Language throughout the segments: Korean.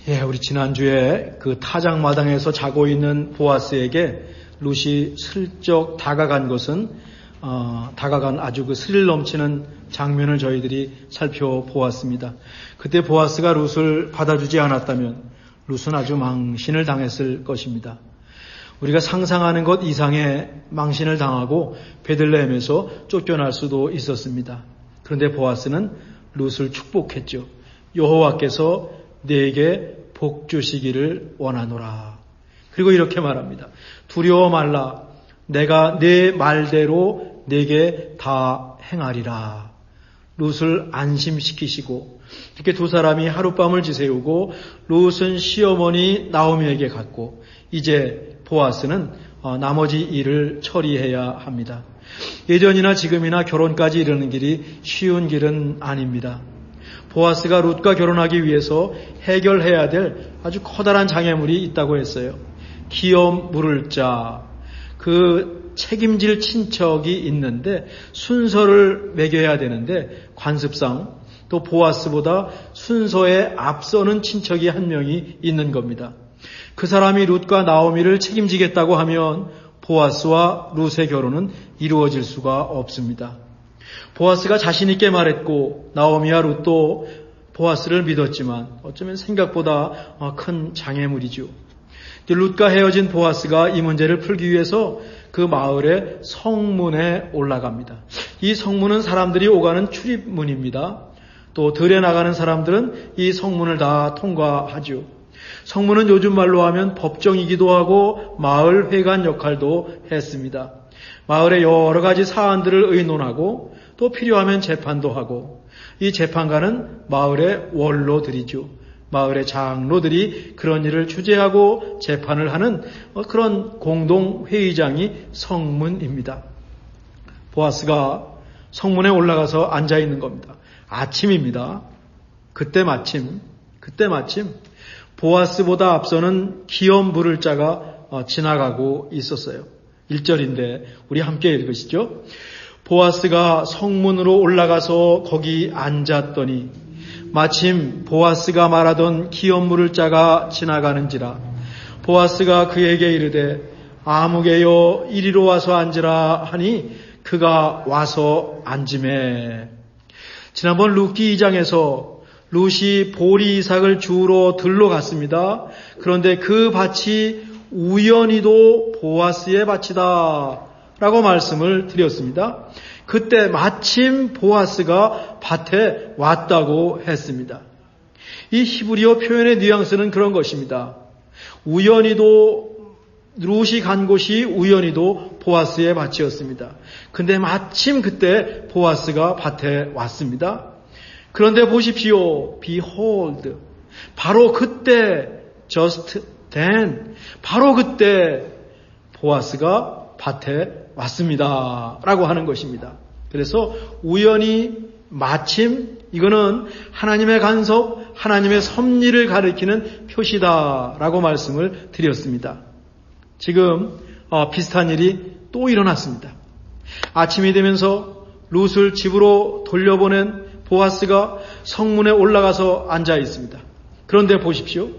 우리 지난주에 그 타작마당에서 자고 있는 보아스에게 룻이 슬쩍 다가간 아주 그 스릴 넘치는 장면을 저희들이 살펴보았습니다. 그때 보아스가 룻을 받아주지 않았다면 룻은 아주 망신을 당했을 것입니다. 우리가 상상하는 것 이상의 망신을 당하고 베들레헴에서 쫓겨날 수도 있었습니다. 그런데 보아스는 룻을 축복했죠. 여호와께서 내게 복 주시기를 원하노라. 그리고 이렇게 말합니다. 두려워 말라. 내가 내 말대로 내게 다 행하리라. 룻을 안심시키시고 이렇게 두 사람이 하룻밤을 지새우고 룻은 시어머니 나오미에게 갔고 이제 보아스는 나머지 일을 처리해야 합니다. 예전이나 지금이나 결혼까지 이르는 길이 쉬운 길은 아닙니다. 보아스가 룻과 결혼하기 위해서 해결해야 될 아주 커다란 장애물이 있다고 했어요. 기업 물을 자, 그 책임질 친척이 있는데 순서를 매겨야 되는데 관습상 또 보아스보다 순서에 앞서는 친척이 한 명이 있는 겁니다. 그 사람이 룻과 나오미를 책임지겠다고 하면 보아스와 룻의 결혼은 이루어질 수가 없습니다. 보아스가 자신 있게 말했고 나오미와 룻도 보아스를 믿었지만 어쩌면 생각보다 큰 장애물이죠. 룻과 헤어진 보아스가 이 문제를 풀기 위해서 그 마을의 성문에 올라갑니다. 이 성문은 사람들이 오가는 출입문입니다. 또 들에 나가는 사람들은 이 성문을 다 통과하죠. 성문은 요즘 말로 하면 법정이기도 하고 마을 회관 역할도 했습니다. 마을의 여러 가지 사안들을 의논하고 또 필요하면 재판도 하고 이 재판관은 마을의 원로들이죠. 마을의 장로들이 그런 일을 주재하고 재판을 하는 그런 공동회의장이 성문입니다. 보아스가 성문에 올라가서 앉아 있는 겁니다. 아침입니다. 그때 마침 보아스보다 앞서는 기업 물을 자가 지나가고 있었어요. 1절인데 우리 함께 읽으시죠. 보아스가 성문으로 올라가서 거기 앉았더니 마침 보아스가 말하던 기업 물을 자가 지나가는지라. 보아스가 그에게 이르되 아무개여 이리로 와서 앉으라 하니 그가 와서 앉으매. 지난번 룻기 2장에서 룻이 보리 이삭을 주우러 들러 갔습니다. 그런데 그 밭이 우연히도 보아스의 밭이다 라고 말씀을 드렸습니다. 그때 마침 보아스가 밭에 왔다고 했습니다. 이 히브리어 표현의 뉘앙스는 그런 것입니다. 우연히도 룻이 간 곳이 우연히도 보아스의 밭이었습니다. 근데 마침 그때 보아스가 밭에 왔습니다. 그런데 보십시오. Behold. 바로 그때, just then. 바로 그때 보아스가 밭에 왔습니다. 라고 하는 것입니다. 그래서 우연히 마침 이거는 하나님의 간섭, 하나님의 섭리를 가리키는 표시다. 라고 말씀을 드렸습니다. 지금 비슷한 일이 또 일어났습니다. 아침이 되면서 룻을 집으로 돌려보낸 보아스가 성문에 올라가서 앉아 있습니다. 그런데 보십시오.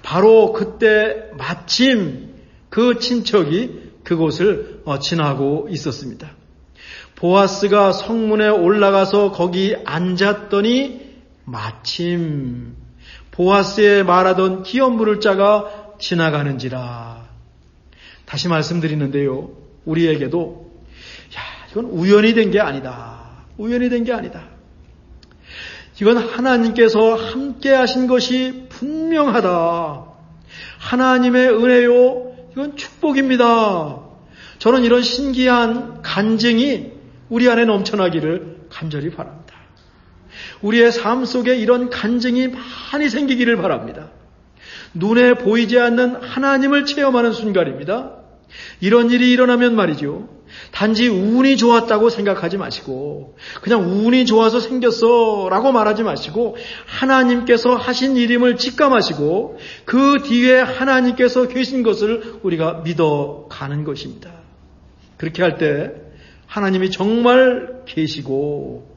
바로 그때 마침 그 친척이 그곳을 지나고 있었습니다. 보아스가 성문에 올라가서 거기 앉았더니 마침 보아스의 말하던 기업 물을 자가 지나가는지라. 다시 말씀드리는데요. 우리에게도 이건 우연히 된 게 아니다. 우연히 된 게 아니다. 이건 하나님께서 함께 하신 것이 분명하다. 하나님의 은혜요. 이건 축복입니다. 저는 이런 신기한 간증이 우리 안에 넘쳐나기를 간절히 바랍니다. 우리의 삶 속에 이런 간증이 많이 생기기를 바랍니다. 눈에 보이지 않는 하나님을 체험하는 순간입니다. 이런 일이 일어나면 말이죠. 단지 운이 좋았다고 생각하지 마시고 그냥 운이 좋아서 생겼어 라고 말하지 마시고 하나님께서 하신 일임을 직감하시고 그 뒤에 하나님께서 계신 것을 우리가 믿어가는 것입니다. 그렇게 할 때 하나님이 정말 계시고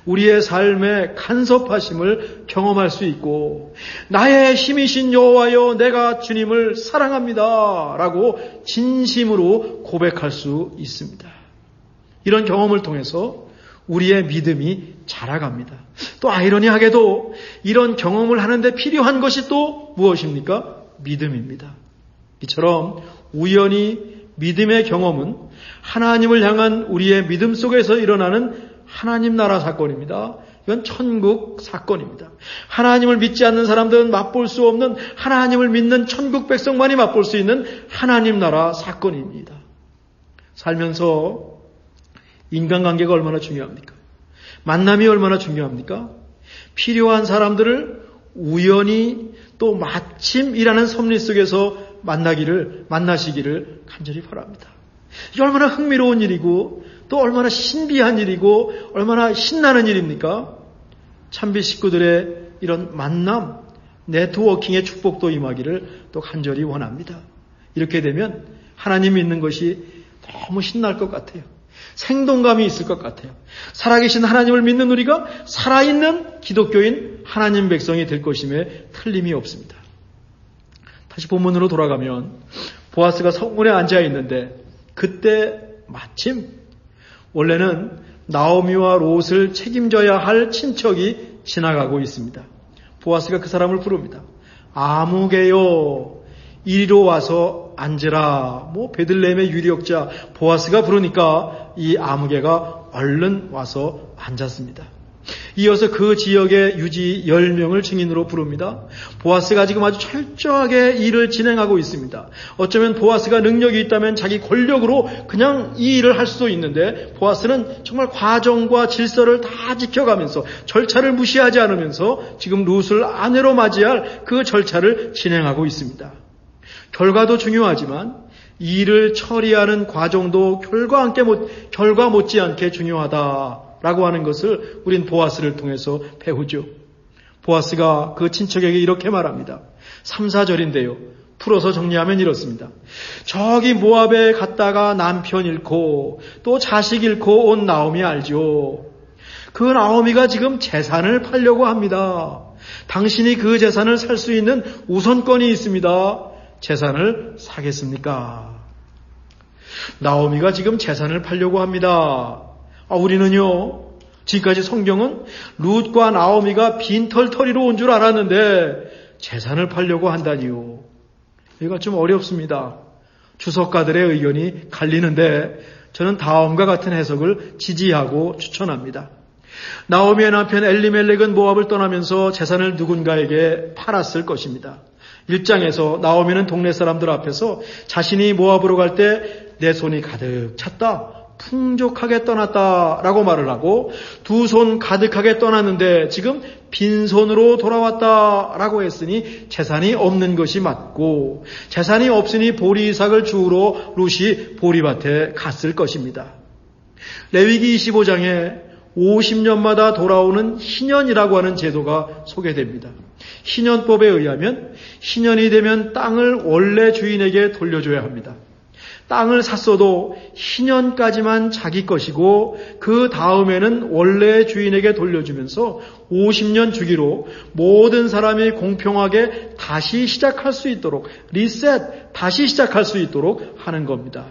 우리의 삶의 간섭하심을 경험할 수 있고 나의 힘이신 여호와여 내가 주님을 사랑합니다 라고 진심으로 고백할 수 있습니다. 이런 경험을 통해서 우리의 믿음이 자라갑니다. 또 아이러니하게도 이런 경험을 하는데 필요한 것이 또 무엇입니까? 믿음입니다. 이처럼 우연히 믿음의 경험은 하나님을 향한 우리의 믿음 속에서 일어나는 하나님 나라 사건입니다. 이건 천국 사건입니다. 하나님을 믿지 않는 사람들은 맛볼 수 없는 하나님을 믿는 천국 백성만이 맛볼 수 있는 하나님 나라 사건입니다. 살면서 인간관계가 얼마나 중요합니까? 만남이 얼마나 중요합니까? 필요한 사람들을 우연히 또 마침이라는 섭리 속에서 만나시기를 간절히 바랍니다. 이게 얼마나 흥미로운 일이고 또 얼마나 신비한 일이고 얼마나 신나는 일입니까? 참비 식구들의 이런 만남, 네트워킹의 축복도 임하기를 또 간절히 원합니다. 이렇게 되면 하나님 믿는 것이 너무 신날 것 같아요. 생동감이 있을 것 같아요. 살아계신 하나님을 믿는 우리가 살아있는 기독교인 하나님 백성이 될 것임에 틀림이 없습니다. 다시 본문으로 돌아가면 보아스가 성문에 앉아 있는데 그때 마침 원래는 나오미와 롯을 책임져야 할 친척이 지나가고 있습니다. 보아스가 그 사람을 부릅니다. 아무개요 이리로 와서 앉으라. 베들레헴의 유력자 보아스가 부르니까 이 아무개가 얼른 와서 앉았습니다. 이어서 그 지역의 유지 10명을 증인으로 부릅니다. 보아스가 지금 아주 철저하게 일을 진행하고 있습니다. 어쩌면 보아스가 능력이 있다면 자기 권력으로 그냥 이 일을 할 수도 있는데 보아스는 정말 과정과 질서를 다 지켜가면서 절차를 무시하지 않으면서 지금 룻을 아내로 맞이할 그 절차를 진행하고 있습니다. 결과도 중요하지만 일을 처리하는 과정도 결과 못지않게 중요하다라고 하는 것을 우린 보아스를 통해서 배우죠. 보아스가 그 친척에게 이렇게 말합니다. 3, 4절인데요. 풀어서 정리하면 이렇습니다. 저기 모압에 갔다가 남편 잃고 또 자식 잃고 온 나오미 알죠. 그 나오미가 지금 재산을 팔려고 합니다. 당신이 그 재산을 살 수 있는 우선권이 있습니다. 재산을 사겠습니까? 나오미가 지금 재산을 팔려고 합니다. 우리는요, 지금까지 성경은 룻과 나오미가 빈털터리로 온 줄 알았는데 재산을 팔려고 한다니요. 이거 좀 어렵습니다. 주석가들의 의견이 갈리는데 저는 다음과 같은 해석을 지지하고 추천합니다. 나오미의 남편 엘리멜렉은 모압을 떠나면서 재산을 누군가에게 팔았을 것입니다. 1장에서 나오미는 동네 사람들 앞에서 자신이 모압으로 갈 때 내 손이 가득 찼다, 풍족하게 떠났다라고 말을 하고 두 손 가득하게 떠났는데 지금 빈손으로 돌아왔다라고 했으니 재산이 없는 것이 맞고 재산이 없으니 보리 이삭을 주우러 룻이 보리밭에 갔을 것입니다. 레위기 25장에 50년마다 돌아오는 희년이라고 하는 제도가 소개됩니다. 희년법에 의하면 희년이 되면 땅을 원래 주인에게 돌려줘야 합니다. 땅을 샀어도 희년까지만 자기 것이고 그 다음에는 원래 주인에게 돌려주면서 50년 주기로 모든 사람이 공평하게 다시 시작할 수 있도록 다시 시작할 수 있도록 하는 겁니다.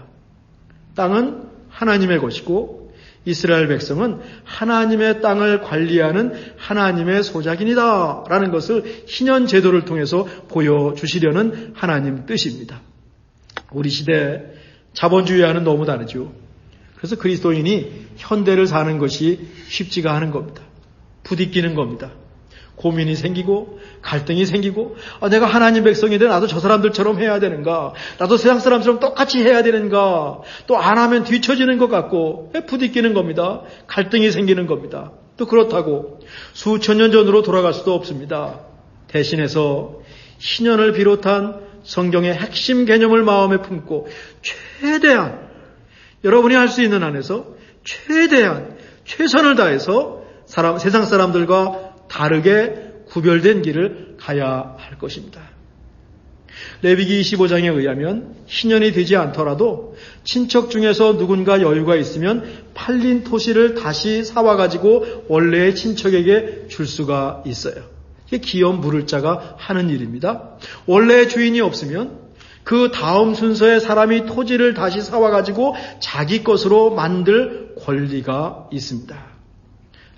땅은 하나님의 것이고 이스라엘 백성은 하나님의 땅을 관리하는 하나님의 소작인이다 라는 것을 희년 제도를 통해서 보여주시려는 하나님 뜻입니다. 우리 시대 자본주의와는 너무 다르죠. 그래서 그리스도인이 현대를 사는 것이 쉽지가 않은 겁니다. 부딪히는 겁니다. 고민이 생기고 갈등이 생기고 내가 하나님 백성인데 나도 저 사람들처럼 해야 되는가, 나도 세상 사람처럼 똑같이 해야 되는가, 또 안 하면 뒤처지는 것 같고 부딪히는 겁니다. 갈등이 생기는 겁니다. 또 그렇다고 수천 년 전으로 돌아갈 수도 없습니다. 대신해서 희년을 비롯한 성경의 핵심 개념을 마음에 품고 최대한 여러분이 할 수 있는 한에서 최대한 최선을 다해서 세상 사람들과 다르게 구별된 길을 가야 할 것입니다. 레위기 25장에 의하면 희년이 되지 않더라도 친척 중에서 누군가 여유가 있으면 팔린 토시를 다시 사와가지고 원래의 친척에게 줄 수가 있어요. 이게 기업 물을 자가 하는 일입니다. 원래의 주인이 없으면 그 다음 순서의 사람이 토지를 다시 사와가지고 자기 것으로 만들 권리가 있습니다.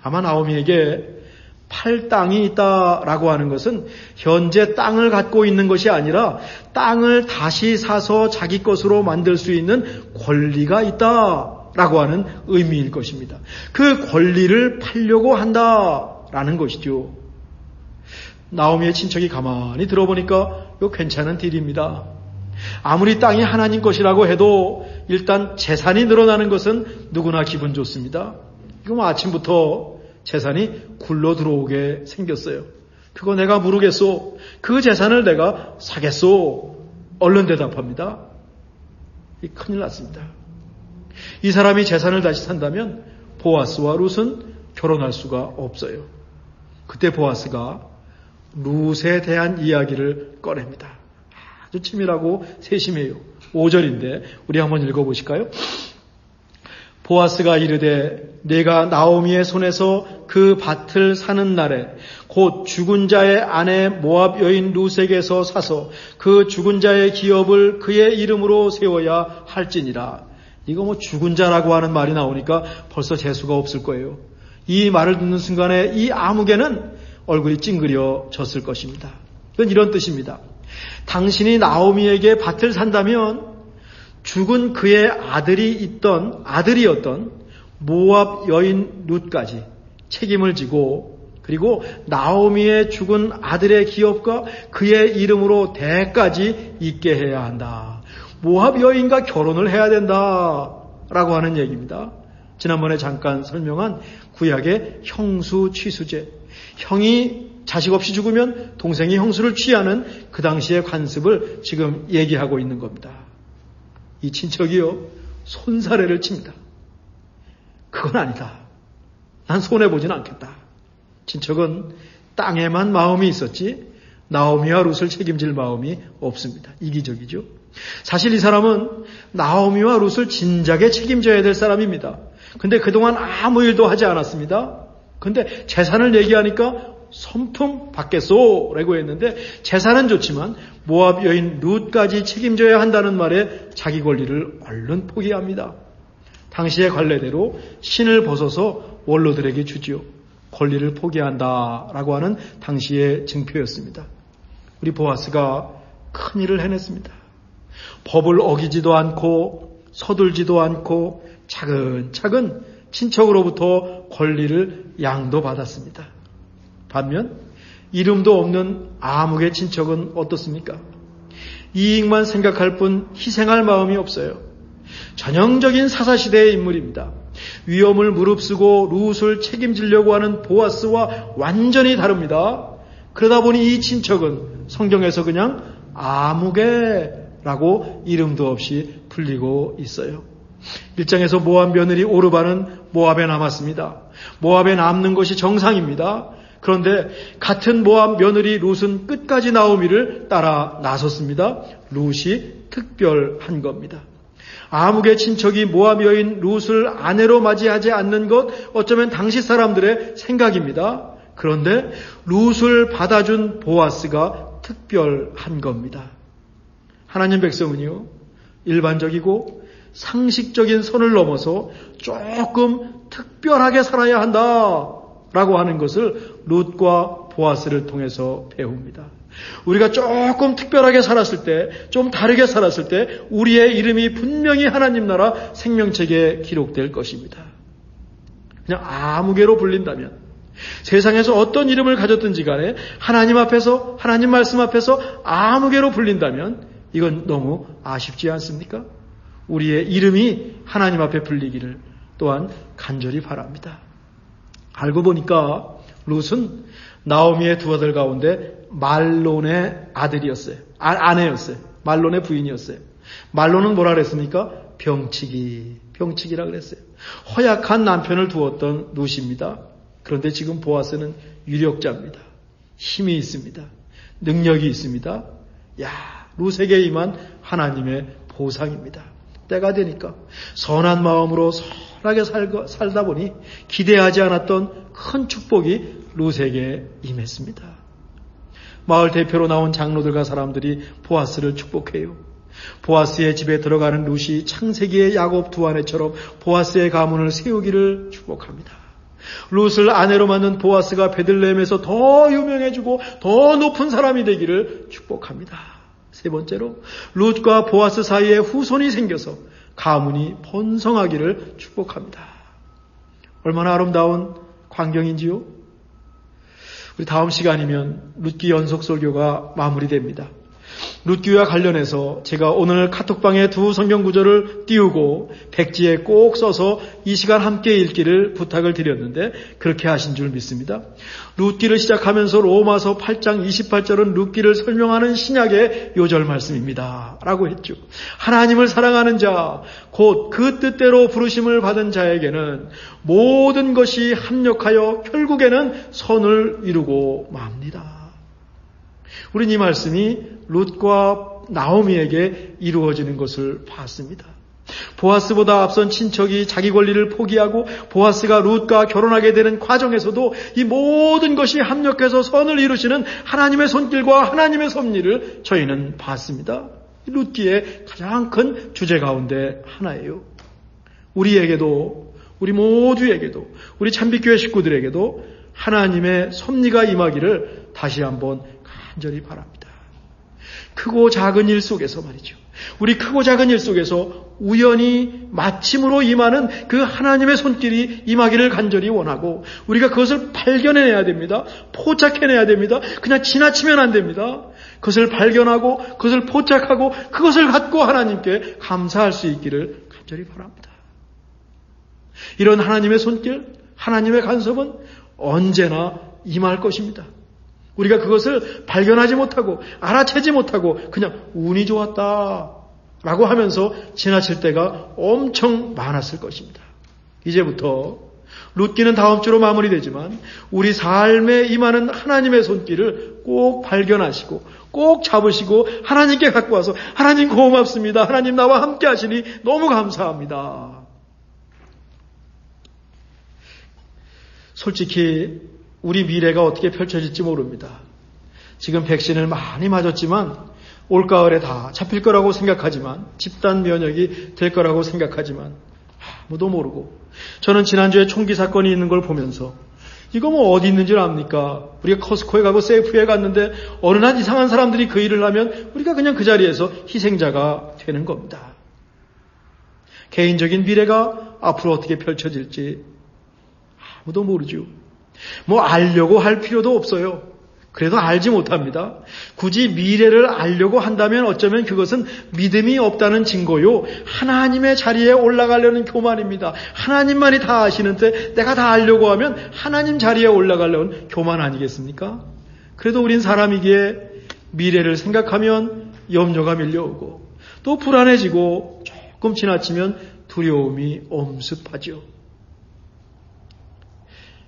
아마 나오미에게 팔 땅이 있다라고 하는 것은 현재 땅을 갖고 있는 것이 아니라 땅을 다시 사서 자기 것으로 만들 수 있는 권리가 있다라고 하는 의미일 것입니다. 그 권리를 팔려고 한다라는 것이죠. 나오미의 친척이 가만히 들어보니까 이거 괜찮은 딜입니다. 아무리 땅이 하나님 것이라고 해도 일단 재산이 늘어나는 것은 누구나 기분 좋습니다. 이거 뭐 아침부터 재산이 굴러 들어오게 생겼어요. 그거 내가 모르겠소. 그 재산을 내가 사겠소. 얼른 대답합니다. 큰일 났습니다. 이 사람이 재산을 다시 산다면 보아스와 룻은 결혼할 수가 없어요. 그때 보아스가 룻에 대한 이야기를 꺼냅니다. 아주 치밀하고 세심해요. 5절인데 우리 한번 읽어보실까요? 보아스가 이르되 내가 나오미의 손에서 그 밭을 사는 날에 곧 죽은 자의 아내 모압 여인 룻에게서 사서 그 죽은 자의 기업을 그의 이름으로 세워야 할지니라. 이거 뭐 죽은 자라고 하는 말이 나오니까 벌써 재수가 없을 거예요. 이 말을 듣는 순간에 이 아무개는 얼굴이 찡그려졌을 것입니다. 이건 이런 뜻입니다. 당신이 나오미에게 밭을 산다면 죽은 그의 아들이었던 모압 여인 룻까지 책임을 지고 그리고 나오미의 죽은 아들의 기업과 그의 이름으로 대까지 있게 해야 한다. 모압 여인과 결혼을 해야 된다라고 하는 얘기입니다. 지난번에 잠깐 설명한 구약의 형수 취수제. 형이 자식 없이 죽으면 동생이 형수를 취하는 그 당시의 관습을 지금 얘기하고 있는 겁니다. 이 친척이요, 손사래를 칩니다. 그건 아니다. 난 손해보진 않겠다. 친척은 땅에만 마음이 있었지 나오미와 룻을 책임질 마음이 없습니다. 이기적이죠. 사실 이 사람은 나오미와 룻을 진작에 책임져야 될 사람입니다. 근데 그동안 아무 일도 하지 않았습니다. 근데 재산을 얘기하니까 섬통 받겠소 라고 했는데 재산은 좋지만 모압 여인 룻까지 책임져야 한다는 말에 자기 권리를 얼른 포기합니다. 당시의 관례대로 신을 벗어서 원로들에게 주지요. 권리를 포기한다라고 하는 당시의 증표였습니다. 우리 보아스가 큰일을 해냈습니다. 법을 어기지도 않고 서둘지도 않고 차근차근 친척으로부터 권리를 양도받았습니다. 반면 이름도 없는 아무개 친척은 어떻습니까? 이익만 생각할 뿐 희생할 마음이 없어요. 전형적인 사사시대의 인물입니다. 위험을 무릅쓰고 룻을 책임지려고 하는 보아스와 완전히 다릅니다. 그러다 보니 이 친척은 성경에서 그냥 아무개라고 이름도 없이 불리고 있어요. 1장에서 모압 며느리 오르바는 모압에 남았습니다. 모압에 남는 것이 정상입니다. 그런데 같은 모압 며느리 룻은 끝까지 나오미를 따라 나섰습니다. 룻이 특별한 겁니다. 아무개 친척이 모압 여인 룻을 아내로 맞이하지 않는 것 어쩌면 당시 사람들의 생각입니다. 그런데 룻을 받아준 보아스가 특별한 겁니다. 하나님 백성은요, 일반적이고 상식적인 선을 넘어서 조금 특별하게 살아야 한다라고 하는 것을 룻과 보아스를 통해서 배웁니다. 우리가 조금 특별하게 살았을 때, 좀 다르게 살았을 때 우리의 이름이 분명히 하나님 나라 생명책에 기록될 것입니다. 그냥 아무개로 불린다면 세상에서 어떤 이름을 가졌든지 간에 하나님 앞에서, 하나님 말씀 앞에서 아무개로 불린다면 이건 너무 아쉽지 않습니까? 우리의 이름이 하나님 앞에 불리기를 또한 간절히 바랍니다. 알고 보니까 룻은 나오미의 두 아들 가운데 말론의 아들이었어요. 아내였어요. 말론의 부인이었어요. 말론은 뭐라 그랬습니까? 병치기라 그랬어요. 허약한 남편을 두었던 룻입니다. 그런데 지금 보아스는 유력자입니다. 힘이 있습니다. 능력이 있습니다. 야, 룻에게 임한 하나님의 보상입니다. 때가 되니까 선한 마음으로 선하게 살다 보니 기대하지 않았던 큰 축복이 룻에게 임했습니다. 마을 대표로 나온 장로들과 사람들이 보아스를 축복해요. 보아스의 집에 들어가는 룻이 창세기의 야곱 두 아내처럼 보아스의 가문을 세우기를 축복합니다. 룻을 아내로 만든 보아스가 베들레헴에서 더 유명해지고 더 높은 사람이 되기를 축복합니다. 세 번째로 룻과 보아스 사이에 후손이 생겨서 가문이 번성하기를 축복합니다. 얼마나 아름다운 광경인지요? 우리 다음 시간이면 룻기 연속 설교가 마무리됩니다. 룻기와 관련해서 제가 오늘 카톡방에 두 성경 구절을 띄우고 백지에 꼭 써서 이 시간 함께 읽기를 부탁을 드렸는데 그렇게 하신 줄 믿습니다. 룻기를 시작하면서 로마서 8장 28절은 룻기를 설명하는 신약의 요절 말씀입니다. 라고 했죠. 하나님을 사랑하는 자, 곧 그 뜻대로 부르심을 받은 자에게는 모든 것이 합력하여 결국에는 선을 이루고 맙니다. 우리는 이 말씀이 룻과 나오미에게 이루어지는 것을 봤습니다. 보아스보다 앞선 친척이 자기 권리를 포기하고 보아스가 룻과 결혼하게 되는 과정에서도 이 모든 것이 합력해서 선을 이루시는 하나님의 손길과 하나님의 섭리를 저희는 봤습니다. 룻기의 가장 큰 주제 가운데 하나예요. 우리에게도, 우리 모두에게도, 우리 참빛교회 식구들에게도 하나님의 섭리가 임하기를 다시 한번 간절히 바랍니다. 크고 작은 일 속에서 말이죠. 우리 크고 작은 일 속에서 우연히 마침으로 임하는 그 하나님의 손길이 임하기를 간절히 원하고 우리가 그것을 발견해내야 됩니다. 포착해내야 됩니다. 그냥 지나치면 안 됩니다. 그것을 발견하고 그것을 포착하고 그것을 갖고 하나님께 감사할 수 있기를 간절히 바랍니다. 이런 하나님의 손길, 하나님의 간섭은 언제나 임할 것입니다. 우리가 그것을 발견하지 못하고 알아채지 못하고 그냥 운이 좋았다 라고 하면서 지나칠 때가 엄청 많았을 것입니다. 이제부터 룻기는 다음 주로 마무리되지만 우리 삶에 임하는 하나님의 손길을 꼭 발견하시고 꼭 잡으시고 하나님께 갖고 와서 하나님 고맙습니다. 하나님 나와 함께 하시니 너무 감사합니다. 솔직히 우리 미래가 어떻게 펼쳐질지 모릅니다. 지금 백신을 많이 맞았지만 올가을에 다 잡힐 거라고 생각하지만 집단 면역이 될 거라고 생각하지만 아무도 모르고 저는 지난주에 총기 사건이 있는 걸 보면서 이거 뭐 어디 있는 줄 압니까? 우리가 커스코에 가고 세이프에 갔는데 어느 날 이상한 사람들이 그 일을 하면 우리가 그냥 그 자리에서 희생자가 되는 겁니다. 개인적인 미래가 앞으로 어떻게 펼쳐질지 아무도 모르죠. 뭐 알려고 할 필요도 없어요. 그래도 알지 못합니다. 굳이 미래를 알려고 한다면 어쩌면 그것은 믿음이 없다는 증거요. 하나님의 자리에 올라가려는 교만입니다. 하나님만이 다 아시는데 내가 다 알려고 하면 하나님 자리에 올라가려는 교만 아니겠습니까? 그래도 우린 사람이기에 미래를 생각하면 염려가 밀려오고 또 불안해지고 조금 지나치면 두려움이 엄습하죠.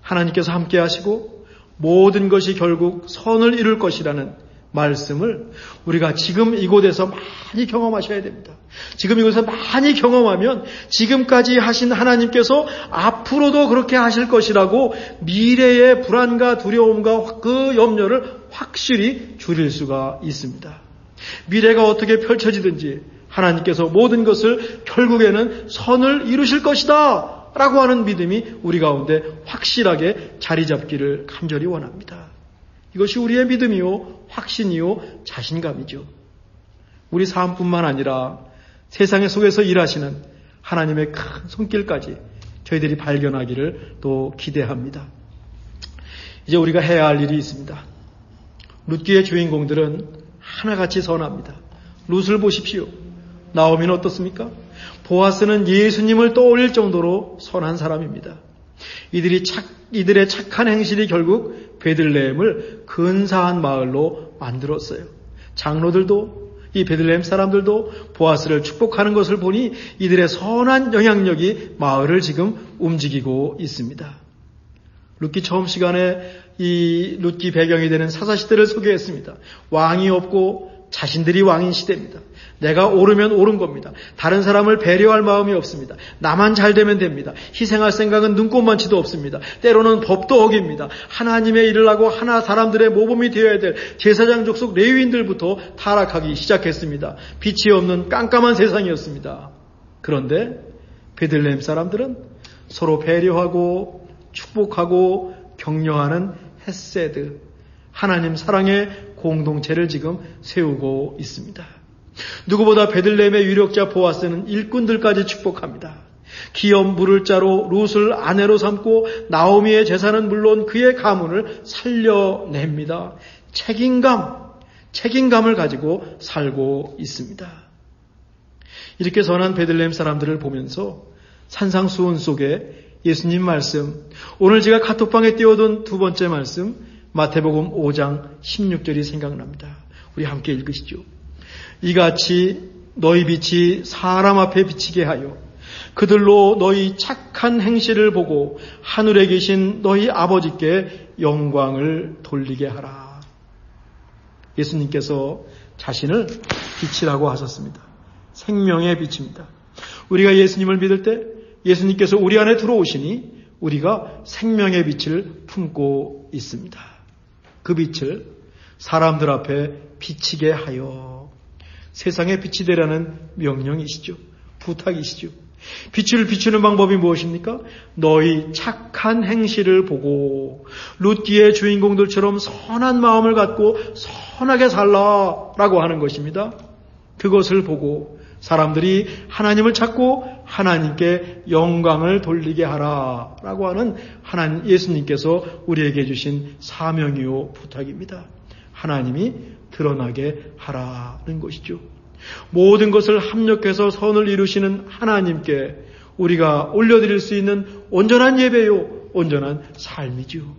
하나님께서 함께 하시고 모든 것이 결국 선을 이룰 것이라는 말씀을 우리가 지금 이곳에서 많이 경험하셔야 됩니다. 지금 이곳에서 많이 경험하면 지금까지 하신 하나님께서 앞으로도 그렇게 하실 것이라고 미래의 불안과 두려움과 그 염려를 확실히 줄일 수가 있습니다. 미래가 어떻게 펼쳐지든지 하나님께서 모든 것을 결국에는 선을 이루실 것이다 라고 하는 믿음이 우리 가운데 확실하게 자리 잡기를 간절히 원합니다. 이것이 우리의 믿음이요, 확신이요, 자신감이죠. 우리 삶뿐만 아니라 세상 속에서 일하시는 하나님의 큰 손길까지 저희들이 발견하기를 또 기대합니다. 이제 우리가 해야 할 일이 있습니다. 룻기의 주인공들은 하나같이 선합니다. 룻을 보십시오. 나오미는 어떻습니까? 보아스는 예수님을 떠올릴 정도로 선한 사람입니다. 이들의 착한 행실이 결국 베들레헴을 근사한 마을로 만들었어요. 장로들도 이 베들레헴 사람들도 보아스를 축복하는 것을 보니 이들의 선한 영향력이 마을을 지금 움직이고 있습니다. 룻기 처음 시간에 이 룻기 배경이 되는 사사시대를 소개했습니다. 왕이 없고 자신들이 왕인 시대입니다. 내가 옳으면 옳은 겁니다. 다른 사람을 배려할 마음이 없습니다. 나만 잘 되면 됩니다. 희생할 생각은 눈꼽만치도 없습니다. 때로는 법도 어깁니다. 하나님의 일을 하고 하나 사람들의 모범이 되어야 될 제사장 족속 레위인들부터 타락하기 시작했습니다. 빛이 없는 깜깜한 세상이었습니다. 그런데 베들레헴 사람들은 서로 배려하고 축복하고 격려하는 헤세드, 하나님 사랑의 공동체를 지금 세우고 있습니다. 누구보다 베들레헴의 유력자 보아스는 일꾼들까지 축복합니다. 기업 물을 자로 룻을 아내로 삼고 나오미의 재산은 물론 그의 가문을 살려냅니다. 책임감을 가지고 살고 있습니다. 이렇게 선한 베들레헴 사람들을 보면서 산상수훈 속에 예수님 말씀, 오늘 제가 카톡방에 띄워둔 두 번째 말씀, 마태복음 5장 16절이 생각납니다. 우리 함께 읽으시죠. 이같이 너희 빛이 사람 앞에 비치게 하여 그들로 너희 착한 행실을 보고 하늘에 계신 너희 아버지께 영광을 돌리게 하라. 예수님께서 자신을 빛이라고 하셨습니다. 생명의 빛입니다. 우리가 예수님을 믿을 때 예수님께서 우리 안에 들어오시니 우리가 생명의 빛을 품고 있습니다. 그 빛을 사람들 앞에 비치게 하여, 세상에 빛이 되라는 명령이시죠. 부탁이시죠. 빛을 비추는 방법이 무엇입니까? 너희 착한 행실을 보고 룻기의 주인공들처럼 선한 마음을 갖고 선하게 살라라고 하는 것입니다. 그것을 보고 사람들이 하나님을 찾고 하나님께 영광을 돌리게 하라라고 하는 하나님 예수님께서 우리에게 주신 사명이요 부탁입니다. 하나님이 드러나게 하라는 것이죠. 모든 것을 합력해서 선을 이루시는 하나님께 우리가 올려드릴 수 있는 온전한 예배요, 온전한 삶이죠.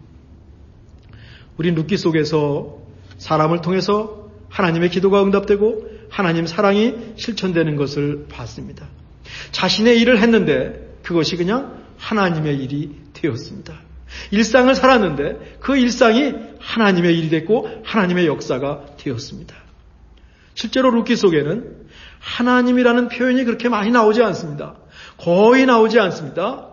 우리 룻기 속에서 사람을 통해서 하나님의 기도가 응답되고 하나님 사랑이 실천되는 것을 봤습니다. 자신의 일을 했는데 그것이 그냥 하나님의 일이 되었습니다. 일상을 살았는데 그 일상이 하나님의 일이 됐고 하나님의 역사가 되었습니다. 실제로 룻기 속에는 하나님이라는 표현이 그렇게 많이 나오지 않습니다. 거의 나오지 않습니다.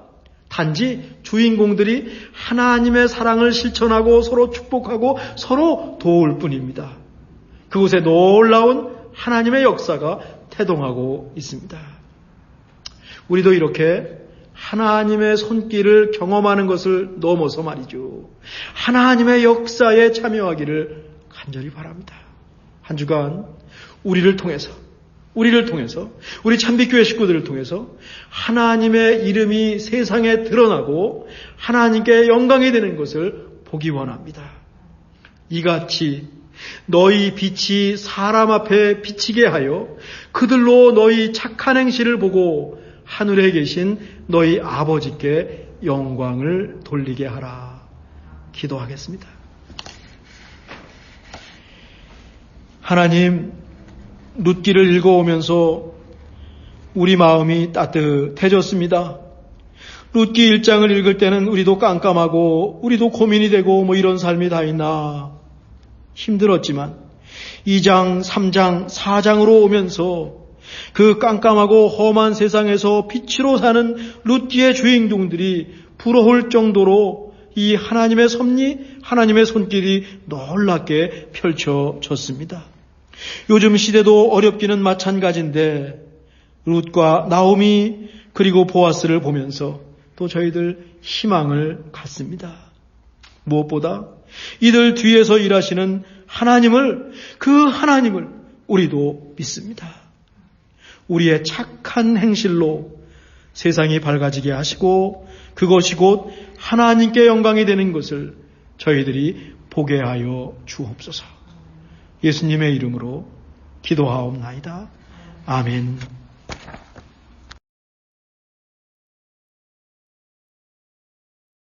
단지 주인공들이 하나님의 사랑을 실천하고 서로 축복하고 서로 도울 뿐입니다. 그곳에 놀라운 하나님의 역사가 태동하고 있습니다. 우리도 이렇게 하나님의 손길을 경험하는 것을 넘어서 말이죠. 하나님의 역사에 참여하기를 간절히 바랍니다. 한 주간 우리를 통해서 우리 참빛교회 식구들을 통해서 하나님의 이름이 세상에 드러나고 하나님께 영광이 되는 것을 보기 원합니다. 이같이 너희 빛이 사람 앞에 비치게 하여 그들로 너희 착한 행실을 보고 하늘에 계신 너희 아버지께 영광을 돌리게 하라. 기도하겠습니다. 하나님, 룻기를 읽어오면서 우리 마음이 따뜻해졌습니다. 룻기 1장을 읽을 때는 우리도 깜깜하고 우리도 고민이 되고 이런 삶이 다 있나 힘들었지만 2장, 3장, 4장으로 오면서 그 깜깜하고 험한 세상에서 빛으로 사는 룻기의 주인공들이 부러울 정도로 이 하나님의 섭리, 하나님의 손길이 놀랍게 펼쳐졌습니다. 요즘 시대도 어렵기는 마찬가지인데 룻과 나오미 그리고 보아스를 보면서 또 저희들 희망을 갖습니다. 무엇보다 이들 뒤에서 일하시는 하나님을, 그 하나님을 우리도 믿습니다. 우리의 착한 행실로 세상이 밝아지게 하시고 그것이 곧 하나님께 영광이 되는 것을 저희들이 보게 하여 주옵소서. 예수님의 이름으로 기도하옵나이다. 아멘.